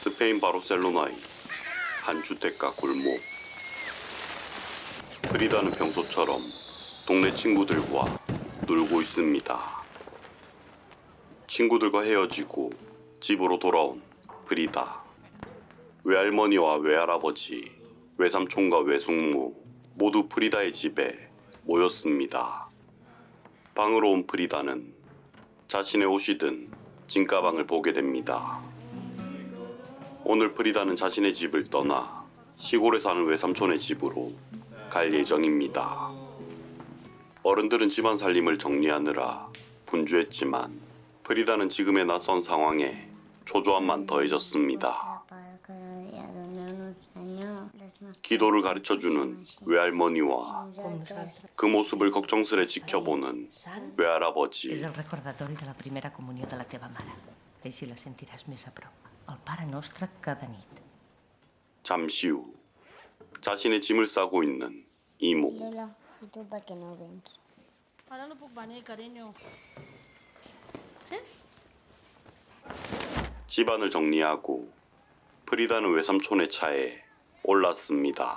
스페인 바르셀로나의 한 주택가 골목. 프리다는 평소처럼 동네 친구들과 놀고 있습니다. 친구들과 헤어지고 집으로 돌아온 프리다. 외할머니와 외할아버지, 외삼촌과 외숙모 모두 프리다의 집에 모였습니다. 방으로 온 프리다는 자신의 옷이 든 진가방을 보게 됩니다. 오늘 프리다는 자신의 집을 떠나 시골에 사는 외삼촌의 집으로 갈 예정입니다. 어른들은 집안 살림을 정리하느라 분주했지만 프리다는 지금의 낯선 상황에 초조함만 더해졌습니다. 기도를 가르쳐주는 외할머니와 그 모습을 걱정스레 지켜보는 외할아버지. És el recordatori de la primera comunió de la teva mare. Així la sentiràs més a prop. El Pare Nostre cada nit. 잠시 후 자신의 짐을 싸고 있는 이모. Lola, ¿y tú por qué no vens? Ahora no puc venir, cariño. Sí? 집안을 정리하고 프리다는 외삼촌의 차에 올랐습니다.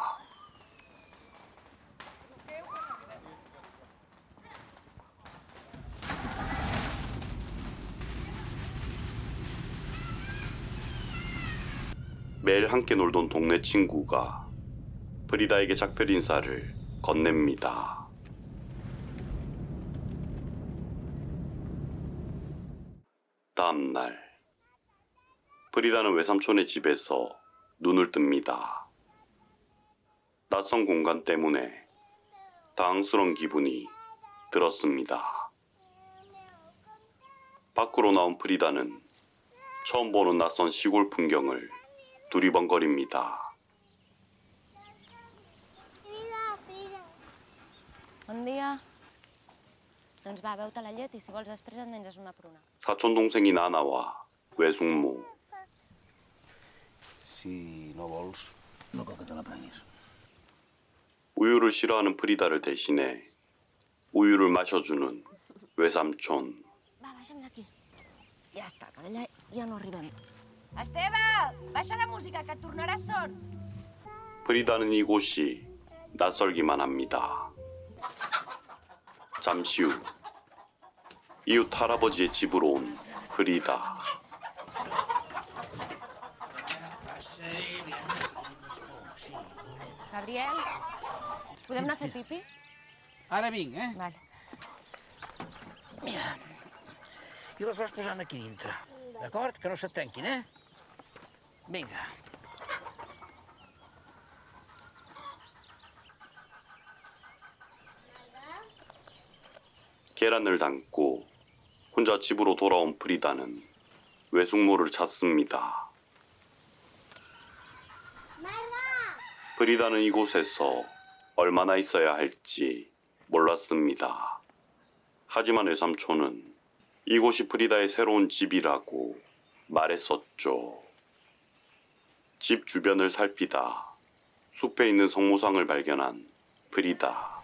매일 함께 놀던 동네 친구가 프리다에게 작별 인사를 건넵니다. 다음 날 프리다는 외삼촌의 집에서 눈을 뜹니다. 낯선 공간 때문에 당황스러운 기분이 들었습니다. 밖으로 나온 프리다는 처음 보는 낯선 시골 풍경을 두리번거립니다. Bon dia. Doncs va, beu-te la llet i si vols després et menges una pruna. 사촌 동생인 나나와 외숙모. Si no vols, no cal que te la prenguis. 우유를 싫어하는 프리다를 대신해 우유를 마셔주는 외삼촌. Va, baixa'm d'aquí. Ja està, que d'allà ja no arribem. Esteve, baixa la música, que et tornaràs sord. 프리다는 이곳이 낯설기만 합니다. 잠시 후 이웃 할아버지의 집으로 온 프리다. Gabriel, podem anar a fer pipi? Ara vinc, eh? Vale. Mira. I les vas posant aquí dintre. D'acord? Que no se't trenquin, eh? Vinga. 계란을 담고 혼자 집으로 돌아온 프리다는 외숙모를 찾습니다. 프리다는 이곳에서 얼마나 있어야 할지 몰랐습니다. 하지만 외삼촌은 이곳이 프리다의 새로운 집이라고 말했었죠. 집 주변을 살피다 숲에 있는 성모상을 발견한 프리다.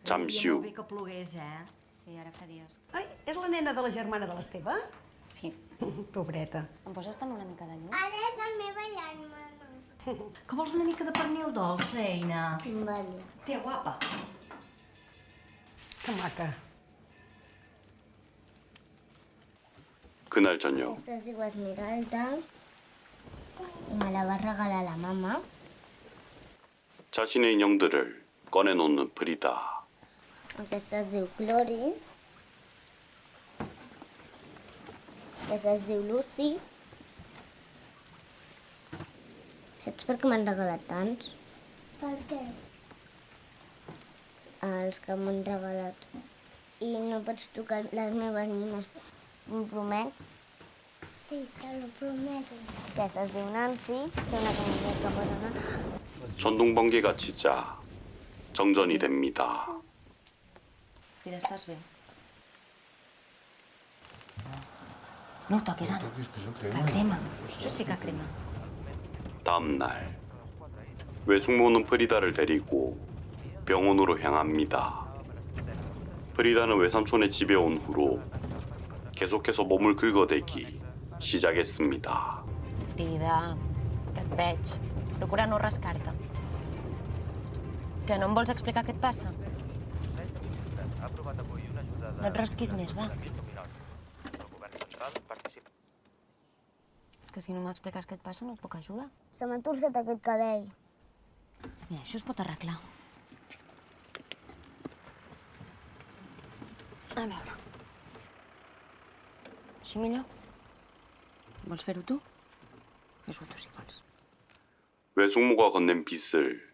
잠시 후 Bé que plogués, eh? Sí, ara fa dies. Ai, és la nena de la germana de l'Esteve? Sí. Pobreta. Em poses també una mica de llum? Ara és la meva germana. Que vols una mica de pernil dolç, reina? Vale. Té, guapa. Que maca. 그날 저녁 Aquesta es diu Esmeralda i me la va regalar la mama. 자신의 인형들을 꺼내놓는 프리다. Aquesta es diu Clori. Aquesta es diu Lucy. Saps per què m'han regalat tants? Per què? Els que m'han regalat. I no pots tocar les meves nines. M'ho promet? Sí, te lo prometo. Aquesta es diu Nancy. Té una camiseta morada. 전동번개가 치자 정전이 됩니다. Mira, estàs bé. No ho toquis, Anna. Que crema. Això sí que crema. 다음 날 외숙모는 프리다를 데리고 병원으로 향합니다. 프리다는 외삼촌의 집에 온 후로 계속해서 몸을 긁어대기 시작했습니다. Frida, que et veig. Procura no rascar-te. Que no em vols explicar què et passa? No et rasquis més, va. És que si no m'expliques què et passa no et puc ajudar. Se m'ha torçat aquest cabell. Mira, això es pot arreglar. A veure. Així millor? Vols fer-ho tu? Fes-ho tu si vols. 외숙모가 건넨 빗을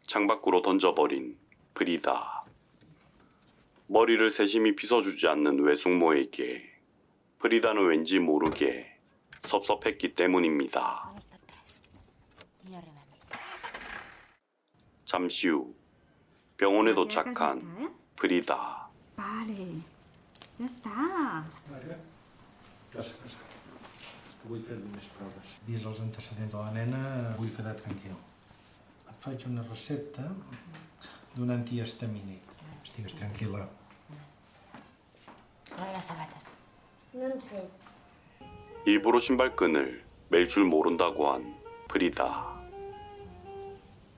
창밖으로 던져버린 프리다. 머리를 세심히 빗어주지 않는 외숙모에게 프리다는 왠지 모르게 섭섭했기 때문입니다. No ha estat res. Ja arribem. 잠시 후 병원에 도착한 프리다. Vale, ja està. Casa. És que vull fer-li unes proves. Vist els antecedents de la nena, vull quedar tranquil. Et faig una recepta d'un antihistamínic. Estigues tranquil·la. Cola les sabates. No en sé. 일부러 신발끈을 맬 줄 모른다고 한 프리다.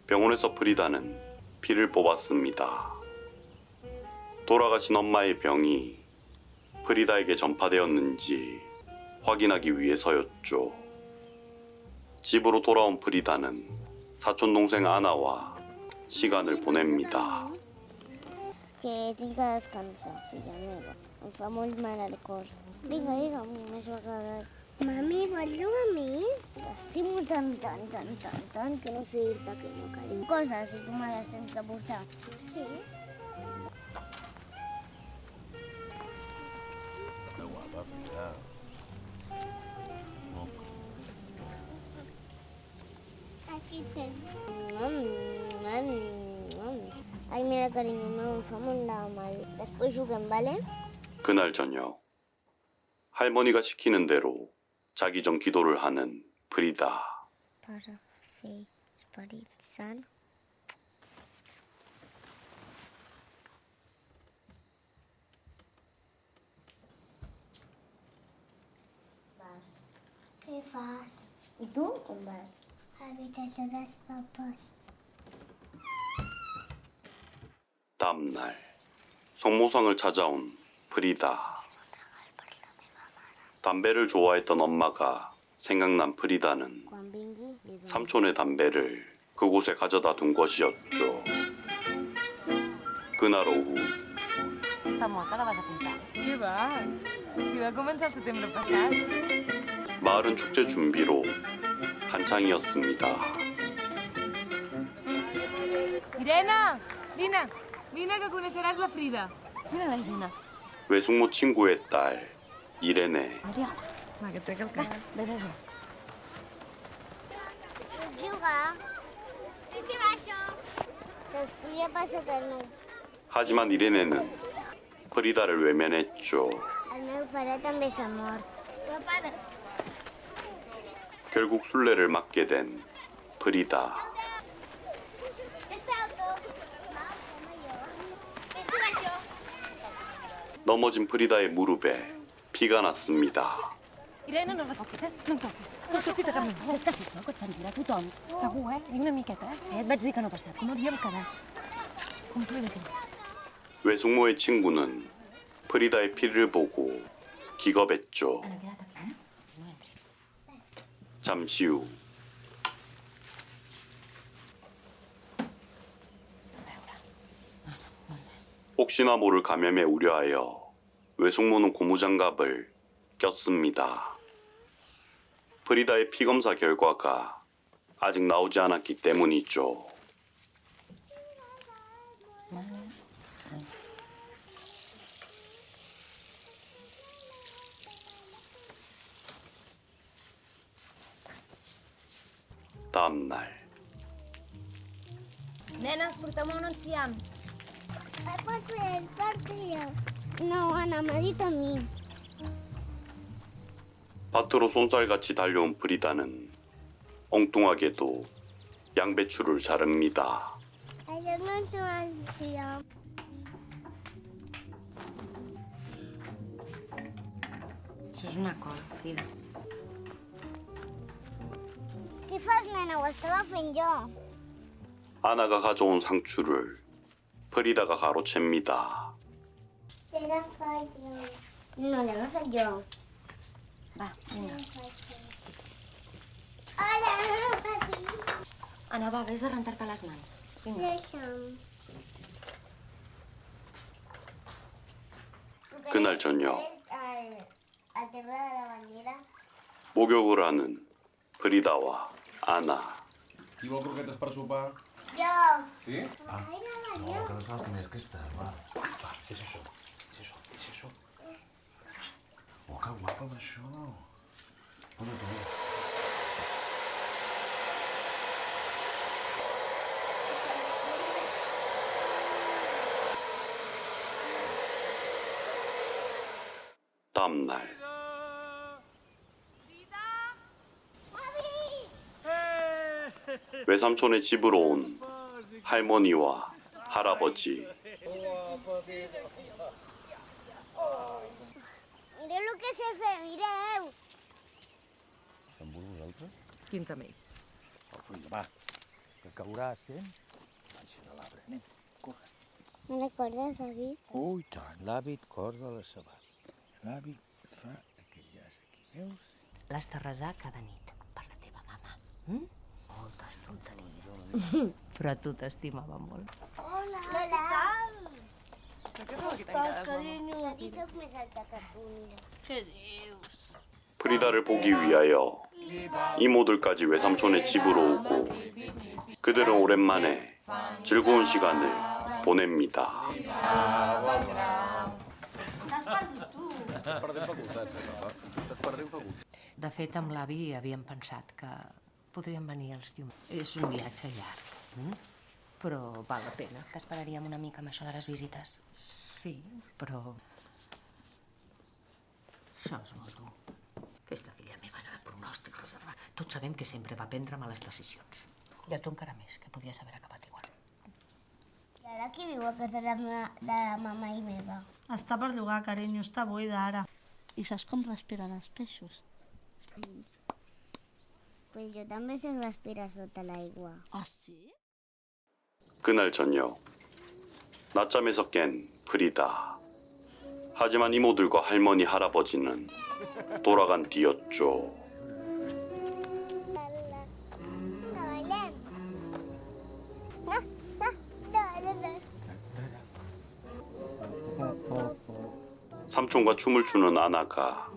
병원에서 프리다는 피를 뽑았습니다. 돌아가신 엄마의 병이 프리다에게 전파되었는지 확인하기 위해서였죠. 집으로 돌아온 프리다는 사촌 동생 아나와 시간을 보냅니다. Que tinc que descansar, filla meva. Em fa molt mal el cor. Vinga, digue'm més vegades. Mami, vols jugar amb mi? T'estimo tant, que no sé dir-te que no, carinyo. Coses, si tu me les tens que portar. Sí? Aquí tens. Ai, mira, carinyo meu, em fa molt de mal. Després juguem, vale? 그날 저녁 할머니가 시키는 대로 자기 전 기도를 하는 프리다. Pare, Fill, Esperit Sant. Què fas? I tu on vas? A l'habitació dels papes. 다음날 성모상을 찾아온 프리다. 담배를 좋아했던 엄마가 생각난 프리다는 Quan vingui, li dono. 삼촌의 담배를 그곳에 가져다 둔 것이었죠. 그날 오후 Fa molt que la vas apuntar. Què va? Si va començar el setembre passat. 마을은 축제 준비로 한창이었습니다. Irene! Vine que coneixeràs la Frida. Mira la Irina. 외숙모 친구의 딸 이레네. Mariana, Va, que et trec el cap. vés a jugar. Puc jugar? Què va això? Saps què li ha passat al meu? 하지만 이레네는 프리다를 외면했죠. El meu pare també s'ha mort. Però pare... 결국 순례를 맡게 된 프리다. 넘어진 프리다의 무릎에 피가 났습니다. Irene, no la toquis, eh? No em toquis. No em toquis de cap manera. Saps que sisplau, que et sentirà tothom. Segur, eh? Vinga una miqueta, eh? Et vaig dir que no passava, que no havíem quedat. Complir d'aquí. 외숙모의 친구는 프리다의 피를 보고 기겁했죠. Ana, queda't aquí, eh? No entris. 잠시 후 혹시나 모를 감염에 우려하여 외숙모는 고무장갑을 꼈습니다. 프리다의 피검사 결과가 아직 나오지 않았기 때문이죠. 다음 날 Nenes, porteu-me un enciam. Porta-li. No, Anna, m'ha dit a mi. 밭으로 쏜살같이 달려온 프리다는 엉뚱하게도 양배추를 자릅니다. Això no és un enciam. Això és una col, Frida. fas, nena? Ho estava fent jo. 아나가 가져온 상추를 프리다가 가로챕니다. Te la faig jo. No, l'he fet jo. Va, vinga. Hola, papi. Anna, va, vés de rentar-te les mans. Vinga. Deixa'm. 그날 저녁 El tema de la bandera. 목욕을 하는 프리다와 아나. Qui vol croquetes per sopar? Jo. Sí? No, que no saps quin és que està, va. Va, fes això. Fes això, fes això. Oh, que guapa amb això. Posa tu. 다음날 외삼촌의 집으로 온 할머니와 할아버지. Mireu el que sé fer, mireu. Amb vosaltres? Quin remei? El fill, va, que caurà sent. Baixa de l'arbre, anem, corre. No recordes, David? Oh, i tant, l'hàbit corda la sabata. L'hàbit fa aquest llaç aquí, veus? L'has de resar cada nit per la teva mama. Moltes tonteries. Però a tu t'estimava molt. Hola. Hola. Com estàs, carinyo? Aquí sóc més alta que tu, mira. Què dius? 프리다를 보기 위하여 이모들까지 외삼촌의 집으로 오고 그들은 오랜만에 즐거운 시간을 보냅니다. T'has perdut, tu. Estàs perdent facultats, papa. Estàs perdent facultats. De fet, amb l'avi havíem pensat que podríem venir els diumenges. És un viatge llarg, però val la pena. Que esperaríem una mica amb això de les visites. Sí, però... Això és molt dur. Aquesta filla meva era de pronòstic reservat. Tots sabem que sempre va prendre males decisions. I a tu encara més, que podies haver acabat igual. I ara qui viu a casa de la mama i meva? Està per llogar, carinyo, està buida ara. I saps com respiren els peixos? Pues jo també sé respirar sota l'aigua. Ah, sí? 그날 저녁 낮잠에서 깬 프리다. 하지만 이모들과 할머니 할아버지는 돌아간 뒤였죠. 삼촌과 춤을 추는 아나가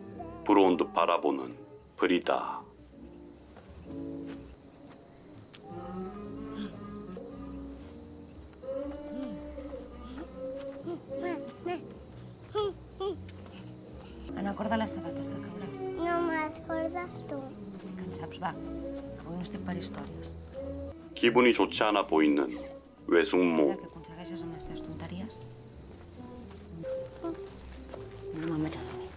부러운 듯 바라보는 프리다. Anna, acorda les sabates, que cauràs. No m'escordes tu. Sí que en saps, va. Avui no estic per històries. 기분이 좋지 않아 보이는 외숙모. El que aconsegueixes amb les teves tonteries? No me'n vaig a dormir.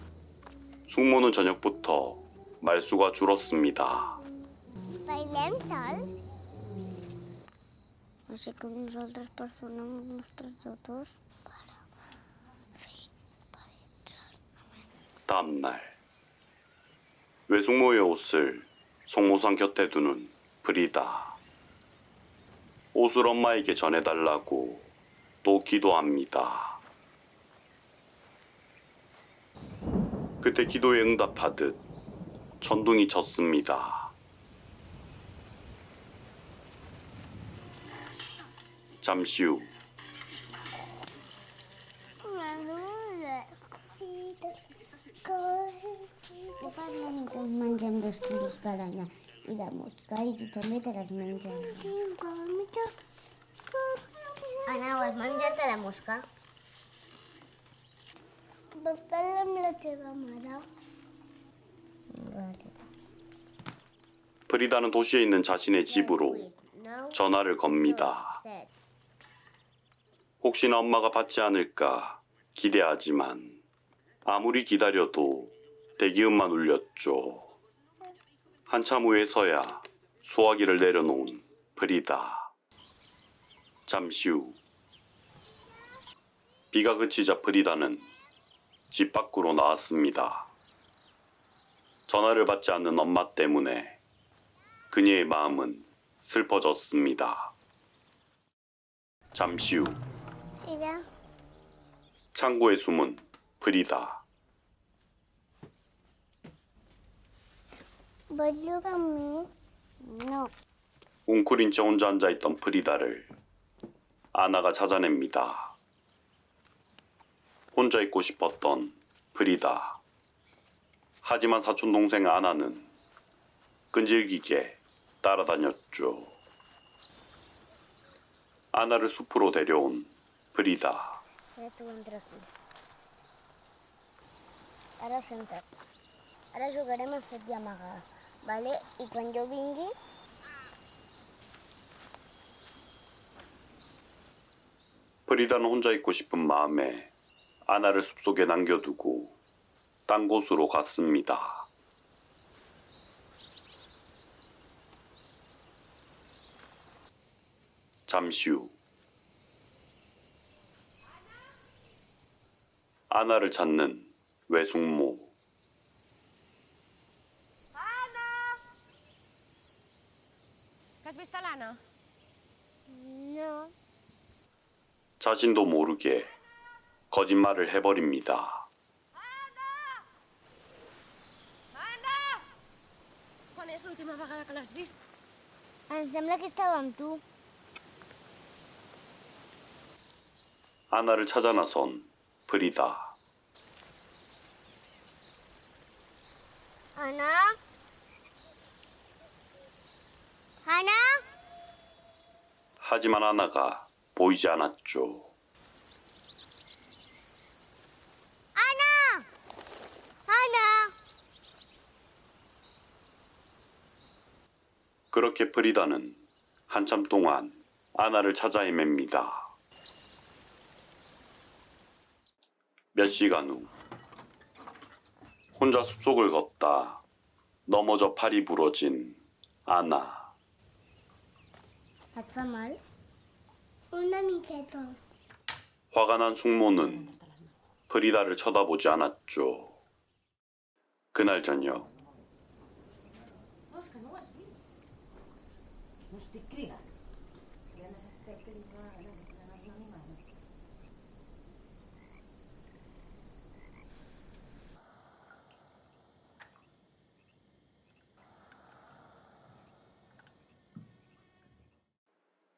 숙모는 저녁부터 말수가 줄었습니다. Bailem sols? Així que nosaltres personem els nostres deutes per fer 다음날 외숙모의 옷을 송모상 곁에 두는 프리다. 옷을 엄마에게 전해달라고 또 기도합니다. 그때 기도에 응답하듯 천둥이 쳤습니다. 잠시 후 Llavors la nit ens mengem 2 quilos d'aranya i de mosca i tu també te les menges. Anna, vols menjar-te la mosca? Vols parlar amb la teva mare? Vale. 프리다는 도시에 있는 자신의 집으로 전화를 겁니다. 혹시나 엄마가 받지 않을까 기대하지만 아무리 기다려도 대기음만 울렸죠. 한참 후에서야 수화기를 내려놓은 프리다. 잠시 후 비가 그치자 프리다는 집 밖으로 나왔습니다. 전화를 받지 않는 엄마 때문에 그녀의 마음은 슬퍼졌습니다. 잠시 후 Mira, 창고에 숨은 프리다. ¿voy a dormir? No. 웅크린 채 혼자 앉아있던 프리다를 아나가 찾아냅니다. 혼자 있고 싶었던 프리다. 하지만 사촌동생 아나는 끈질기게 따라다녔죠. 아나를 숲으로 데려온 프리다. Ya tú entra aquí. Ahora senta't. Ara jugarem a fet i amagar, vale? I quan jo vingui, 프리다는 혼자 있고 싶은 마음에 아나를 숲속에 남겨두고 딴 곳으로 갔습니다. 잠시 후 아나를 찾는 외숙모. Que has vist a l'Anna? no. 자신도 모르게 거짓말을 해버립니다. Anna! Quan és l'última vegada que l'has vist? Em sembla que estava amb tu. 아나를 찾아 나선 프리다. Anna? Anna? 하지만 아나가 보이지 않았죠. Anna! Anna! 그렇게 프리다는 한참 동안 아나를 찾아 헤맵니다. 몇 시간 후 혼자 숲속을 걷다 넘어져 팔이 부러진 아나. Et fa mal? Una miqueta. 화가 난 숙모는 프리다를 쳐다보지 않았죠. 그날 저녁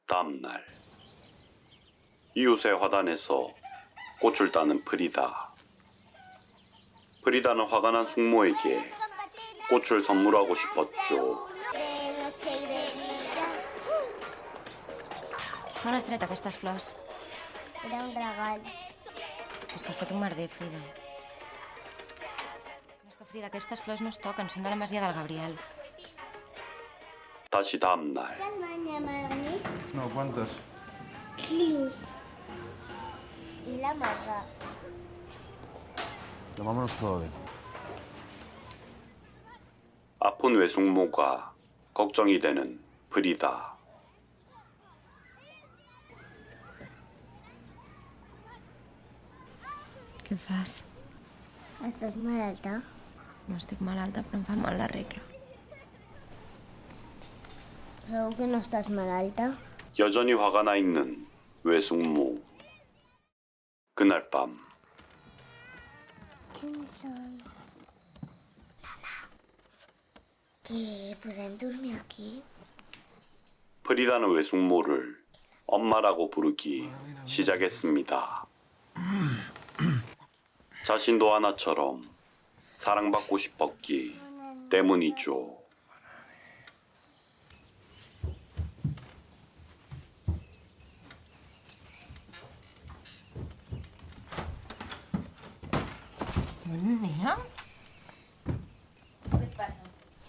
다음날 이웃의 화단에서 꽃을 따는 프리다. 프리다는 화가 난 숙모에게 꽃을 선물하고 싶었죠. De noche y de día. D'on has tret aquestes flors? Era un regal. És que has fet un merder, Frida. No, és que, Frida, aquestes flors no es toquen, són de la masia del Gabriel. 다시 다음날 ¿Estás mañana a mí? No, quantes? Kilos. Y la maga. Tomámonos todo bien. 아픈 외숙모가 걱정이 되는 프리다. Què fas? ¿Estás malalta? No estic malalta, però em fa mal la regla. Segur que no estàs malalta? 여전히 화가 나 있는 외숙모. 그날 밤 Quins són? Que podem dormir aquí? 프리다는 외숙모를 엄마라고 부르기 시작했습니다. 자신도 아나처럼 사랑받고 싶었기 때문이죠. Nena?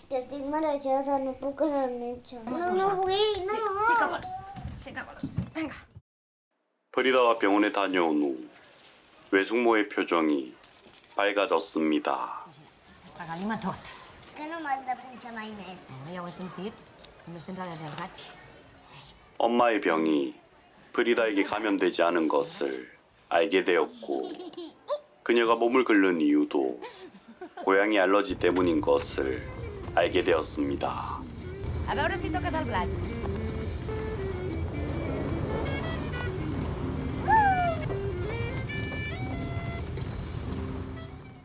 Que estic marejada, no puc anar al metge. No vull, no. Sí que vols. Sí que vols. Vinga. 프리다가 병원에 다녀온 후 외숙모의 표정이 밝아졌습니다. Regalim a tot. Que no m'has de punxar mai més. Ja ho he sentit. Només tens al·lèrgia als gats. 엄마의 병이 프리다에게 감염되지 않은 것을 알게 되었고 그녀가 몸을 긁는 이유도 고양이 알러지 때문인 것을 알게 되었습니다. A veure si toques el blat.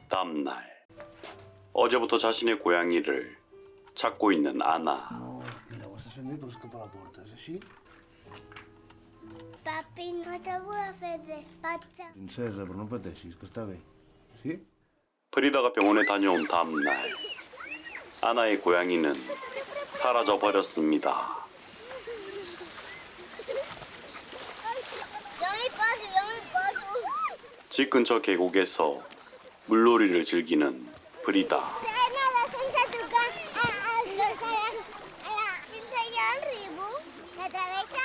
다음 날 어제부터 자신의 고양이를 찾고 있는 아나. No, mira, vas a ascender per escapar la porta, és així? Papi, no te vull fer despatxa. Princesa, però no pateixis, que està bé. Sí? 프리다가 병원에 다녀온 다음 날 아나의 고양이는 사라져 버렸습니다. 여기 빠져. 집 근처 계곡에서 물놀이를 즐기는 프리다. Nada sense tocar els oceans. Sense allà al riu, s'atravessa.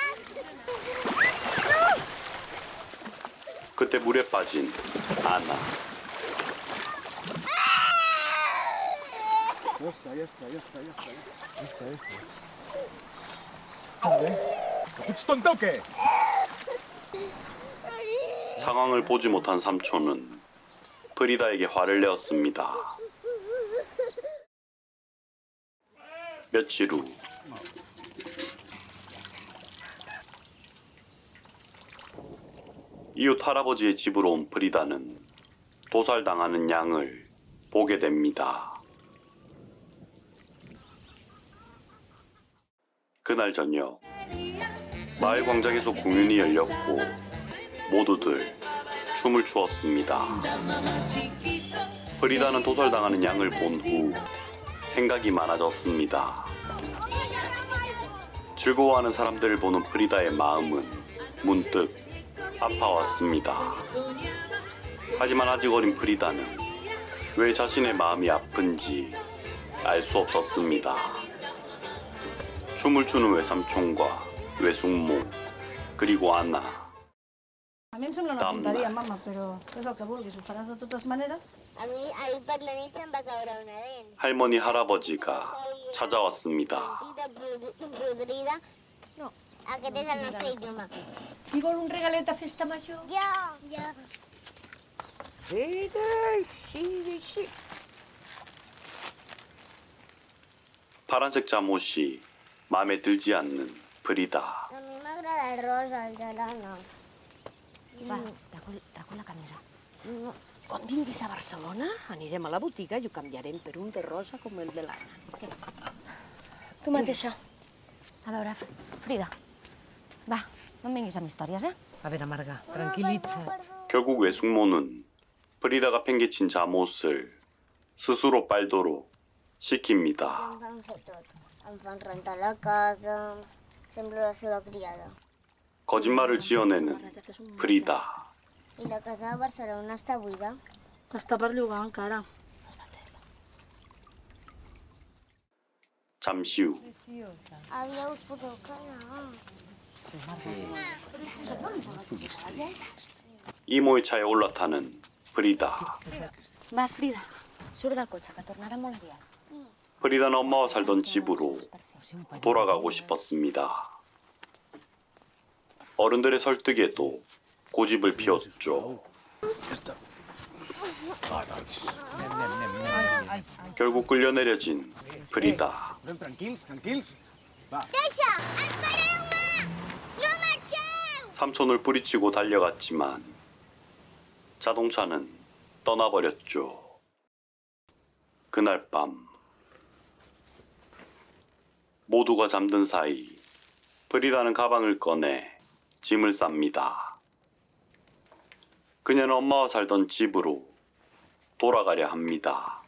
그때 물에 빠진 아나. Ja està. Ets tonta o què? 상황을 보지 못한 삼촌은 프리다에게 화를 내었습니다. 며칠 후 이웃 할아버지의 집으로 온 프리다는 도살당하는 양을 보게 됩니다. 그날 저녁 마을 광장에서 공연이 열렸고 모두들 춤을 추었습니다. 프리다는 도살당하는 양을 본 후 생각이 많아졌습니다. 즐거워하는 사람들을 보는 프리다의 마음은 문득 아파왔습니다. 하지만 아직 어린 프리다는 왜 자신의 마음이 아픈지 알 수 없었습니다. 춤을 추는 외삼촌과 외숙모 그리고 아나. A mi em sembla una Tam. tonteria, mama, però és el que vulguis. Ho faràs de totes maneres? A mi ahir per la nit em va caure una dent. 할머니 할아버지가 찾아왔습니다. Podrida. No. Aquest és el nostre idioma. Qui vol un regalet a festa major? Jo. Sí. 파란색 잠옷이 마음에 들지 않는 프리다. A mi m'agrada el rosa, el gelano. Va, recull la camisa. Quan vinguis a Barcelona, anirem a la botiga i ho canviarem per un de rosa com el de l'Anna. Tu mateixa. A veure, Frida, va, no em vinguis amb històries, eh? A veure, Marga, tranquil·litza't. 결국 외숙모는 프리다가 팽개친 잠옷을 스스로 빨도록 시킵니다. Em fan fer tot. Em fan rentar la casa. Semblo la seva criada. 거짓말을 지어내는 프리다. I la casa de Barcelona està buida. Està per llogar encara. 잠시 후 Aviat us podeu quedar. 이모의 차에 올라타는 프리다. Va, Frida, surt del cotxe, que tornarà molt aviat. 프리다는 엄마와 살던 집으로 돌아가고 싶었습니다. 어른들의 설득에도 고집을 피웠죠. 결국 끌려내려진 프리다. Tranquils. Deixa! Espereu-me! No marxeu! 삼촌을 뿌리치고 달려갔지만 자동차는 떠나버렸죠. 그날 밤 모두가 잠든 사이 프리다는 가방을 꺼내 짐을 쌉니다. 그녀는 엄마와 살던 집으로 돌아가려 합니다.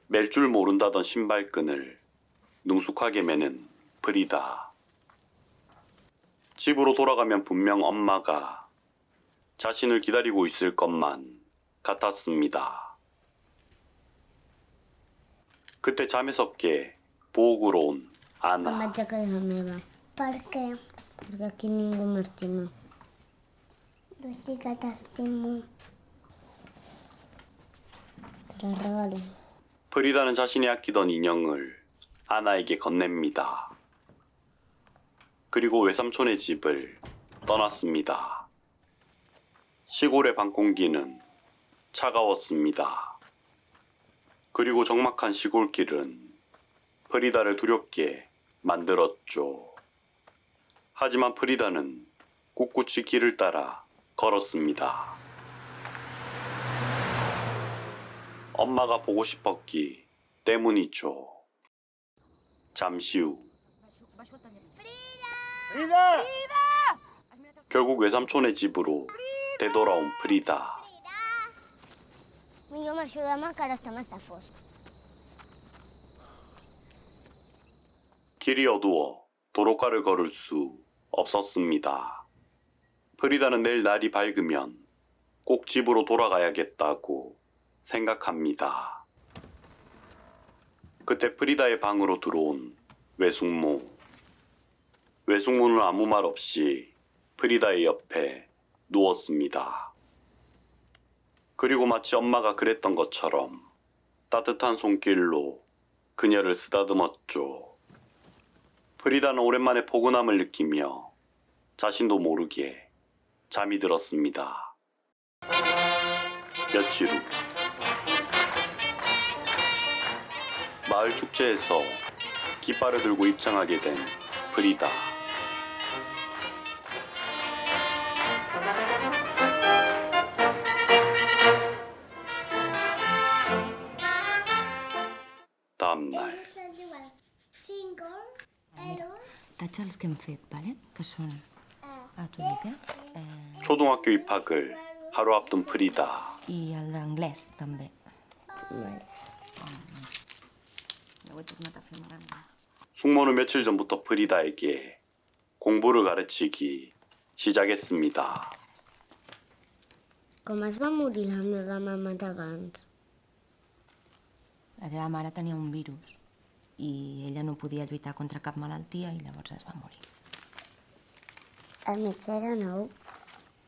멜 줄 모른다던 신발끈을 능숙하게 매는 프리다. 집으로 돌아가면 분명 엄마가 자신을 기다리고 있을 것만 같았습니다. 그때 잠에서 깨 보옥으로 온 Em 아나. vaig a casa meva. Per què? Perquè aquí ningú m'estima. Jo sí que t'estimo. Te la regalo. 프리다는 자신이 아끼던 인형을 아나에게 건넵니다. 그리고 외삼촌의 집을 떠났습니다. 시골의 밤 공기는 차가웠습니다. 그리고 적막한 시골길은 프리다를 두렵게 만들었죠. 하지만 프리다는 꿋꿋이 길을 따라 걸었습니다. 엄마가 보고 싶었기 때문이죠. 잠시 후 결국 외삼촌의 집으로 되돌아온 프리다. Millor marxo demà que ara està massa fosc. 길이 어두워 도로가를 걸을 수 없었습니다. 프리다는 내일 날이 밝으면 꼭 집으로 돌아가야겠다고 생각합니다. 그때 프리다의 방으로 들어온 외숙모. 외숙모는 아무 말 없이 프리다의 옆에 누웠습니다. 그리고 마치 엄마가 그랬던 것처럼 따뜻한 손길로 그녀를 쓰다듬었죠. 프리다는 오랜만에 포근함을 느끼며 자신도 모르게 잠이 들었습니다. 며칠 후 마을 축제에서 깃발을 들고 입장하게 된 프리다. 다음 날 Tatxa els que hem fet, vale? Que són... Ara t'ho dic, 초등학교 입학을 하루 앞둔 프리다. I el d'anglès, també. Vale. Ja ho he tornat a fer malament. 숙모는 며칠 전부터 프리다에게 공부를 가르치기 시작했습니다. Com es va morir la meva mama d'abans? La teva mare tenia un virus i ella no podia lluitar contra cap malaltia i llavors es va morir. El metge era nou.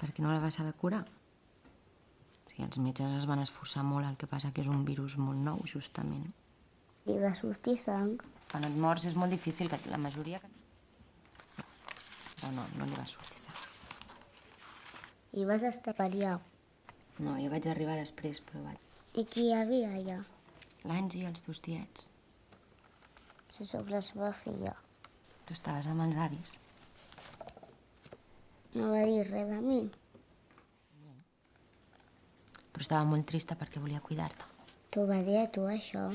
Perquè no la va saber curar. O sigui, els metges es van esforçar molt, el que passa que és un virus molt nou, justament. Li va sortir sang. Quan et mors és molt difícil, que la majoria... Però no li va sortir sang. I vas estar per allà. No, jo vaig arribar després, però vaig... I qui hi havia allà? L'Angie i els teus tiets. Si sóc la seva filla. Tu estaves amb els avis. No va dir res de mi. Però estava molt trista perquè volia cuidar-te. T'ho va dir a tu, això?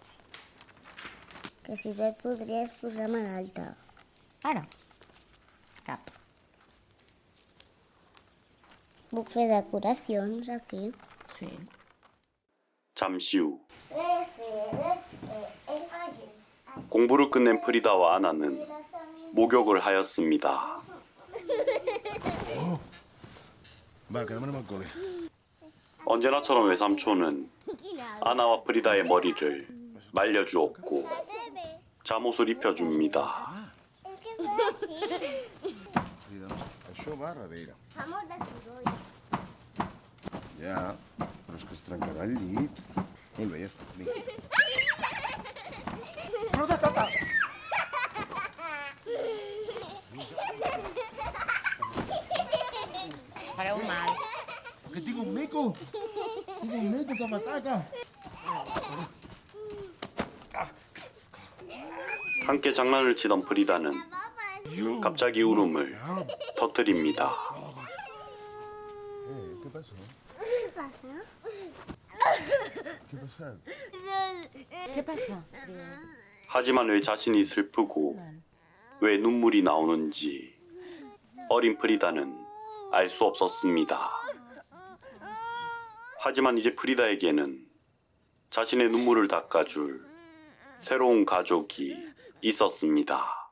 Sí. Que si tu et podries posar malalta. Ara? Cap. Puc fer decoracions aquí? Sí. 잠시 후 공부를 끝낸 프리다와 아나는 목욕을 하였습니다. Va, quedem amb el col·le. 언제나처럼 외삼촌은 아나와 프리다의 머리를 말려주었고 잠옷을 입혀줍니다. Això va darrere. Fa molt de soroll. Ja, però és que es trencarà el llit. Molt bé, ja està. Vinga. Fareu mal. Que tinc un mico! Tinc un mico que m'ataca! 함께 장난을 치던 프리다는 갑자기 울음을 터뜨립니다. Què passa? Què passa? Què ha passat? Què passa? 하지만 왜 자신이 슬프고 왜 눈물이 나오는지 어린 프리다는 알 수 없었습니다. 하지만 이제 프리다에게는 자신의 눈물을 닦아줄 새로운 가족이 있었습니다.